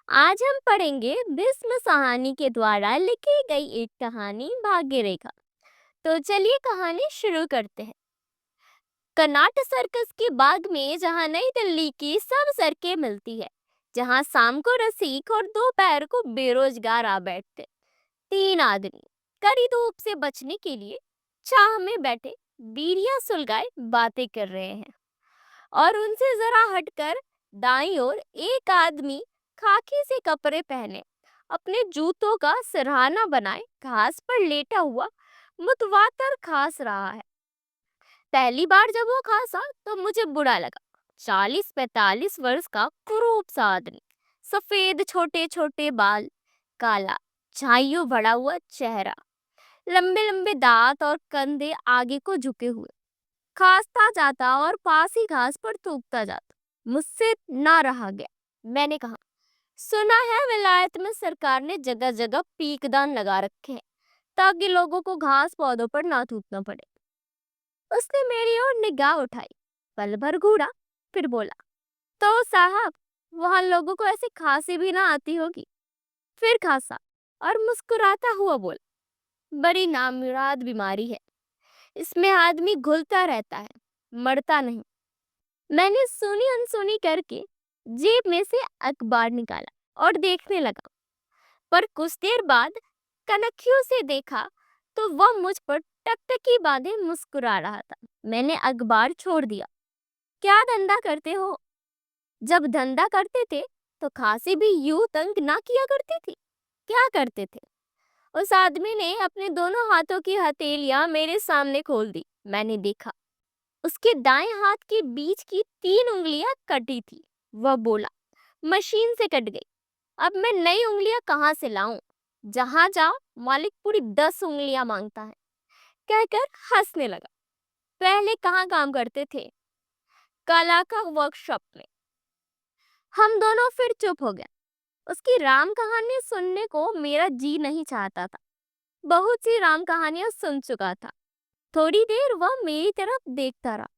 आज हम पढ़ेंगे भीष्म साहनी के द्वारा लिखी गई एक कहानी भाग्य रेखा। तो चलिए कहानी शुरू करते हैं। कर्नाटक सर्कस के बाग में जहां नई दिल्ली की सब सड़कें मिलती है, जहां शाम को रसिक और दोपहर को बेरोजगार आ बैठते तीन आदमी कड़ी धूप से बचने के लिए छाह में बैठे बीड़ियां सुलगाए बातें कर रहे हैं। और उनसे जरा हटकर दाईं ओर एक आदमी खाकी से कपड़े पहने अपने जूतों का सिरहाना बनाए घास पर लेटा हुआ मुतवातर खास रहा है। पहली बार जब वो खांसा तो मुझे बुरा लगा। 40-45 वर्ष का कुरूप सा आदमी, सफेद छोटे छोटे बाल, काला झाइयों भरा हुआ चेहरा, लंबे लंबे दांत और कंधे आगे को झुके हुए, खांसता जाता और पास ही घास पर थूकता जाता। मुझसे ना रहा गया। मैंने कहा, सुना है विलायत में सरकार ने जगह जगह पीकदान लगा रखे हैं ताकि लोगों को घास पौधों पर ना थूकना पड़े। उसने मेरी ओर निगाह उठाई, पल भर घूरा, फिर बोला, तो साहब, वहां लोगों को ऐसे खांसी भी ना आती होगी। फिर खांसा और मुस्कुराता हुआ बोला, बड़ी नामुराद बीमारी है, इसमें आदमी घुलता रहता है, मरता नहीं। मैंने सुनी अनसुनी करके जेब में से अखबार निकाला और देखने लगा, पर कुछ देर बाद कनखियों से देखा तो वह मुझ पर टकटकी बांधे मुस्कुरा रहा था। मैंने अखबार छोड़ दिया। क्या धंधा करते हो? जब धंधा करते थे तो खांसी भी यूं तंग ना किया करती थी। क्या करते थे? उस आदमी ने अपने दोनों हाथों की हथेलियां मेरे सामने खोल दी। मैंने देखा, उसके दाएं हाथ के बीच की 3 उंगलियां कटी थी। वह बोला, मशीन से कट गई। अब मैं नई उंगलियां कहाँ से लाऊं? जहां जाओ मालिक पूरी 10 उंगलियां मांगता है, कहकर हंसने लगा। पहले कहाँ काम करते थे? कला का वर्कशॉप में। हम दोनों फिर चुप हो गए। उसकी राम कहानी सुनने को मेरा जी नहीं चाहता था। बहुत सी राम कहानियां सुन चुका था। थोड़ी देर वह मेरी तरफ देखता रहा,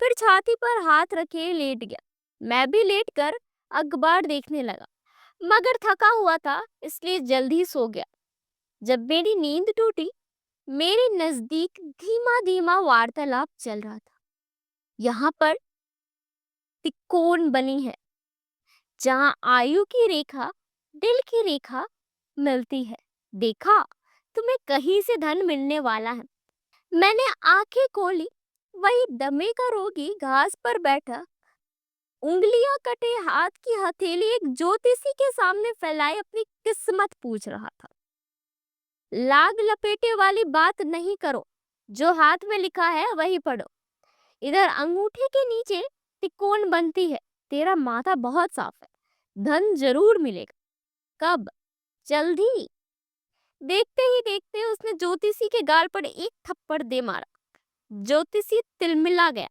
फिर छाती पर हाथ रखे लेट गया। मैं भी लेटकर अखबार देखने लगा, मगर थका हुआ था इसलिए जल्दी सो गया। जब मेरी नींद टूटी, मेरे नजदीक धीमा धीमा वार्तालाप चल रहा था। यहाँ पर तिकोन बनी है, जहाँ आयु की रेखा दिल की रेखा मिलती है। देखा, तुम्हें कहीं से धन मिलने वाला है। मैंने आंखें खोली। वही दमे का रोगी घास पर बैठा, उंगलियां कटे हाथ की हथेली एक ज्योतिषी के सामने फैलाए अपनी किस्मत पूछ रहा था। लाग लपेटे वाली बात नहीं करो, जो हाथ में लिखा है वही पढ़ो। इधर अंगूठे के नीचे तिकोन बनती है। तेरा माथा बहुत साफ है, धन जरूर मिलेगा। कब? जल्दी। देखते ही देखते उसने ज्योतिषी के गाल पर एक थप्पड़ दे मारा। ज्योतिषी तिलमिला गया।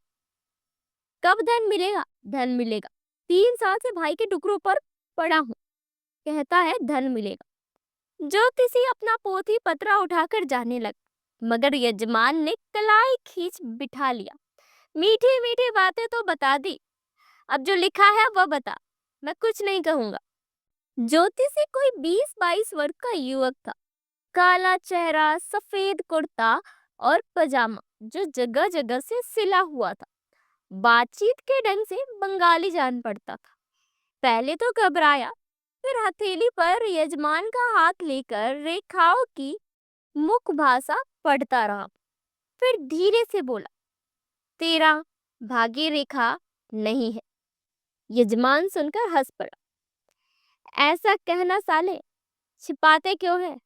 कब धन मिलेगा? धन मिलेगा। 3 साल से भाई के टुकड़ों पर पड़ा हूँ, कहता है धन मिलेगा। ज्योतिषी अपना पोथी पत्रा उठाकर जाने लगा, मगर यजमान ने कलाई खींच बिठा लिया। मीठी मीठी बातें तो बता दी, अब जो लिखा है वह बता। मैं कुछ नहीं कहूंगा। ज्योतिषी कोई 20-22 वर्ष का युवक था। काला चेहरा, सफेद कुर्ता और पजामा जो जगह जगह से सिला हुआ था। बातचीत के ढंग से बंगाली जान पड़ता था। पहले तो घबराया, फिर हथेली पर यजमान का हाथ लेकर रेखाओं की मुख भाषा पढ़ता रहा। फिर धीरे से बोला, तेरा भाग्य रेखा नहीं है। यजमान सुनकर हंस पड़ा। ऐसा कहना साले, छिपाते क्यों है?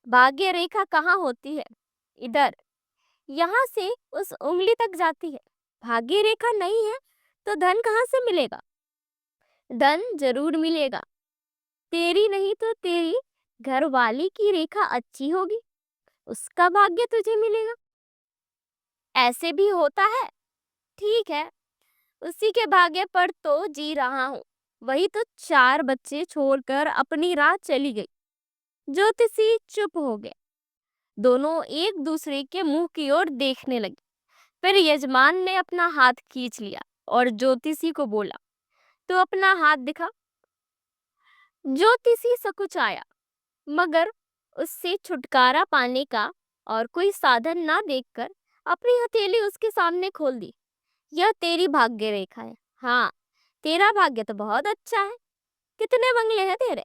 भाग्य रेखा कहाँ होती है? इधर, यहाँ से उस उंगली तक जाती है। भाग्य रेखा नहीं है तो धन कहाँ से मिलेगा? धन जरूर मिलेगा। तेरी नहीं तो तेरी घरवाली की रेखा अच्छी होगी, उसका भाग्य तुझे मिलेगा। ऐसे भी होता है। ठीक है, उसी के भाग्य पर तो जी रहा हूँ। वही तो 4 बच्चे छोड़कर अपनी राह चली गई। ज्योतिषी चुप हो गया। दोनों एक दूसरे के मुंह की ओर देखने लगे। फिर यजमान ने अपना हाथ खींच लिया और ज्योतिषी को बोला, तो अपना हाथ दिखा। ज्योतिषी सकुचाया, मगर उससे छुटकारा पाने का और कोई साधन ना देखकर अपनी हथेली उसके सामने खोल दी। यह तेरी भाग्य रेखा है। हाँ, तेरा भाग्य तो बहुत अच्छा है। कितने बंगले हैं तेरे?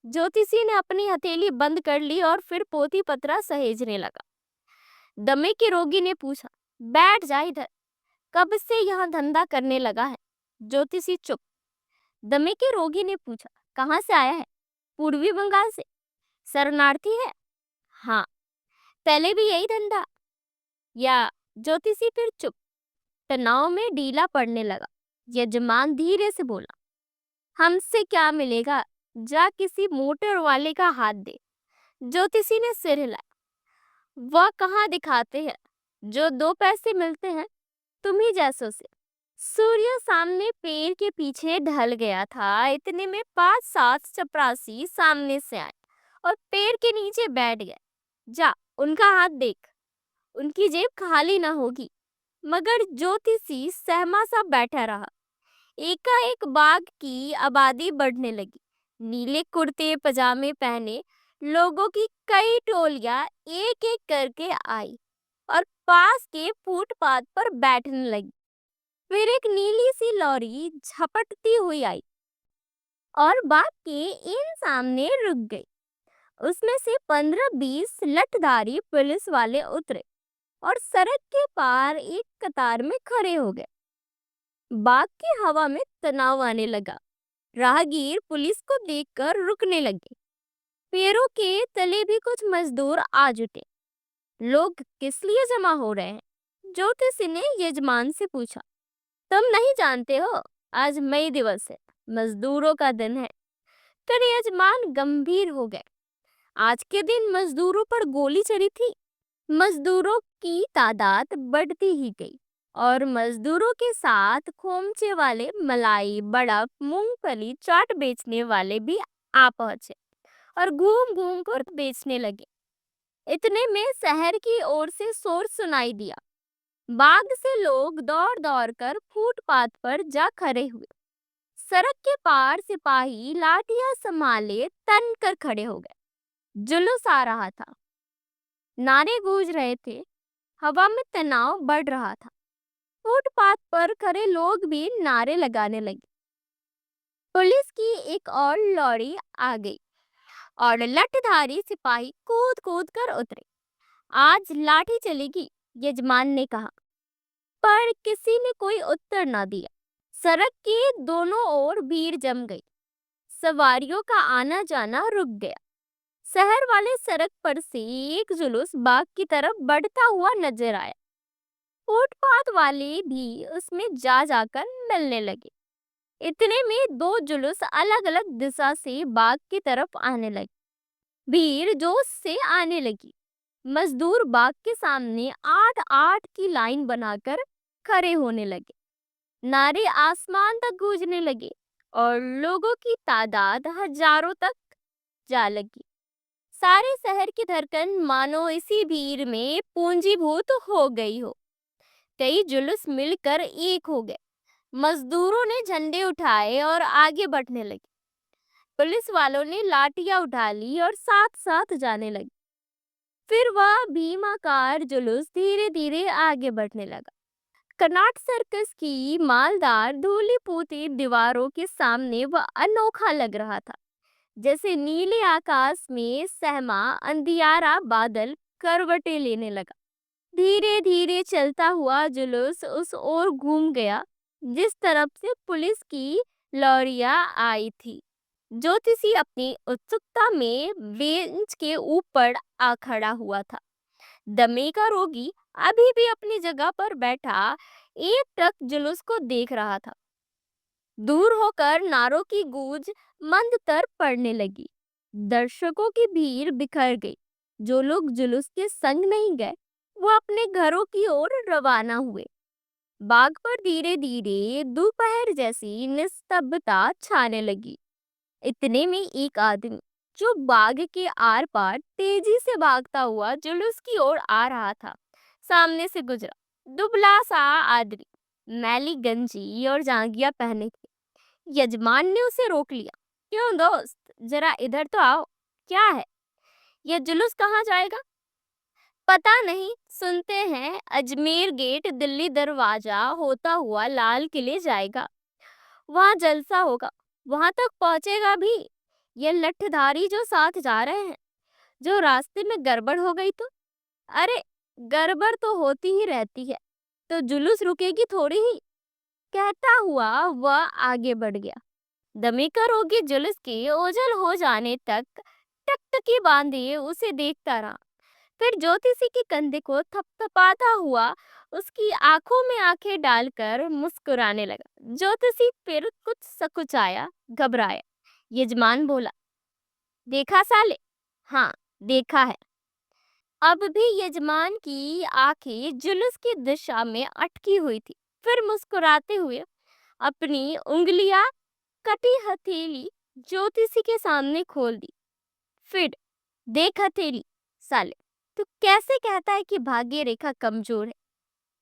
ज्योतिषी ने अपनी हथेली बंद कर ली और फिर पोथी पत्रा सहेजने लगा। दमे के रोगी ने पूछा, बैठ जा इधर, कब से यहाँ धंधा करने लगा है? ज्योतिषी चुप। दमे के रोगी ने पूछा, कहाँ से आया है? पूर्वी बंगाल से। शरणार्थी है? हाँ। पहले भी यही धंधा? या? ज्योतिषी फिर चुप। तनाव में ढीला पड़ने लगा। यजमान धीरे से बोला, हमसे क्या मिलेगा, जा किसी मोटर वाले का हाथ दे। ज्योतिषी ने सिर हिलाया, वह कहाँ दिखाते हैं जो 2 पैसे मिलते हैं तुम्ही जैसों से। सूर्य सामने पेड़ के पीछे ढल गया था। इतने में 5-7 चपरासी सामने से आए और पेड़ के नीचे बैठ गए। जा, उनका हाथ देख, उनकी जेब खाली ना होगी। मगर ज्योतिषी सहमा सा बैठा रहा। एकाएक बाघ की आबादी बढ़ने लगी। नीले कुर्ते पजामे पहने लोगों की कई टोलियां एक एक करके आई और पास के फुटपाथ पर बैठने लगी। फिर एक नीली सी लॉरी झपटती हुई आई और बाघ के इन सामने रुक गई। उसमें से 15-20 लठधारी पुलिस वाले उतरे और सड़क के पार एक कतार में खड़े हो गए। बाघ की हवा में तनाव आने लगा। राहगीर पुलिस को देखकर रुकने लगे। पैरों के तले भी कुछ मजदूर आ जुटे। लोग किस लिए जमा हो रहे हैं? ज्योतिषी ने यजमान से पूछा। तुम नहीं जानते हो, आज मई दिवस है, मजदूरों का दिन है। फिर यजमान गंभीर हो गए। आज के दिन मजदूरों पर गोली चली थी। मजदूरों की तादाद बढ़ती ही गई और मजदूरों के साथ खोमचे वाले, मलाई, बर्फ, मूंगफली, चाट बेचने वाले भी आ पहुंचे और घूम घूम कर बेचने लगे। इतने में शहर की ओर से शोर सुनाई दिया। बाग से लोग दौड़ दौड़ कर फुटपाथ पर जा खड़े हुए। सड़क के पार सिपाही लाठियां संभाले तन कर खड़े हो गए। जुलूस आ रहा था, नारे गूंज रहे थे, हवा में तनाव बढ़ रहा था। फुटपाथ पर खड़े लोग भी नारे लगाने लगे। पुलिस की एक और लॉरी आ गई और लठधारी सिपाही कूद कूद कर उतरे। आज लाठी चलेगी, यजमान ने कहा, पर किसी ने कोई उत्तर ना दिया। सड़क के दोनों ओर भीड़ जम गई। सवारियों का आना जाना रुक गया। शहर वाले सड़क पर से एक जुलूस बाग की तरफ बढ़ता हुआ नजर आया। फुटपाथ वाले भी उसमें जा जाकर मिलने लगे। इतने में 2 जुलूस अलग अलग दिशा से बाग की तरफ आने लगे। भीड़ जोश से आने लगी। मजदूर बाग के सामने 8-8 की लाइन बनाकर खड़े होने लगे। नारे आसमान तक गूंजने लगे और लोगों की तादाद हजारों तक जा लगी। सारे शहर की धड़कन मानो इसी भीड़ में पूंजीभूत हो गई हो। कई जुलूस मिलकर एक हो गए। मजदूरों ने झंडे उठाए और आगे बढ़ने लगे। पुलिस वालों ने लाठियां उठा ली और साथ साथ जाने लगे। फिर वह भीमाकार जुलूस धीरे धीरे आगे बढ़ने लगा। कर्नाट सर्कस की मालदार धूली पोती दीवारों के सामने वह अनोखा लग रहा था, जैसे नीले आकाश में सहमा अंधियारा बादल करवटें लेने लगा। धीरे धीरे चलता हुआ जुलूस उस ओर घूम गया जिस तरफ से पुलिस की लॉरियां आई थी। ज्योतिषी अपनी उत्सुकता में बेंच के ऊपर आ खड़ा हुआ था। दमे का रोगी अभी भी अपनी जगह पर बैठा एक टक जुलूस को देख रहा था। दूर होकर नारों की गूंज मंदतर पड़ने लगी। दर्शकों की भीड़ बिखर गई। जो लोग जुलूस के संग नहीं गए वो अपने घरों की ओर रवाना हुए। बाग पर धीरे धीरे दोपहर जैसी निस्तब्धता छाने लगी। इतने में एक आदमी जो बाग के आर पार तेजी से भागता हुआ जुलूस की ओर आ रहा था, सामने से गुजरा। दुबला सा आदमी, मैली गंजी और जांघिया पहने थे। यजमान ने उसे रोक लिया। क्यों दोस्त, जरा इधर तो आओ। क्या है, ये जुलूस कहाँ जाएगा? पता नहीं, सुनते हैं अजमेर गेट, दिल्ली दरवाजा होता हुआ लाल किले जाएगा। वहां जलसा होगा, वहां तक पहुंचेगा भी। ये लठधारी जो साथ जा रहे हैं, जो रास्ते में गड़बड़ हो गई तो? अरे, गड़बड़ तो होती ही रहती है, तो जुलूस रुकेगी थोड़ी ही। कहता हुआ वह आगे बढ़ गया। दमीका रोगी जुलूस के ओझल हो जाने तक टकटकी बांधे उसे देखता रहा। फिर ज्योतिषी के कंधे को थपथपाता हुआ उसकी आंखों में आंखें डालकर मुस्कुराने लगा। ज्योतिषी फिर कुछ सकुचाया, घबराया। यजमान बोला, देखा साले? हाँ, देखा है। अब भी यजमान की आंखें जुलूस की दिशा में अटकी हुई थी। फिर मुस्कुराते हुए अपनी उंगलियां कटी हथेली ज्योतिषी के सामने खोल दी। फिर, देख हथेली साले, तू कैसे कहता है कि भाग्य रेखा कमजोर है?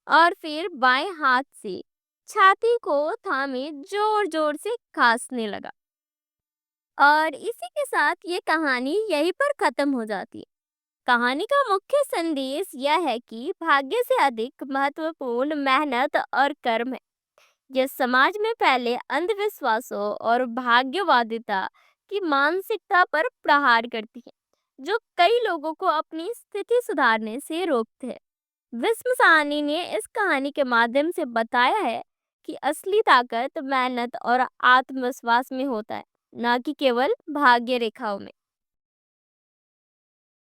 और फिर बाएं हाथ से छाती को थामे जोर जोर से खांसने लगा। और इसी के साथ ये कहानी यहीं पर खत्म हो जाती है। कहानी का मुख्य संदेश यह है कि भाग्य से अधिक महत्वपूर्ण मेहनत और कर्म है। यह समाज में फैले अंधविश्वासों और भाग्यवादिता की मानसिकता पर प्रहार करती है, जो कई लोगों को अपनी स्थिति सुधारने से रोकते हैं। विस्म साहनी ने इस कहानी के माध्यम से बताया है कि असली ताकत मेहनत और आत्मविश्वास में होता है, न कि केवल भाग्य रेखाओं में।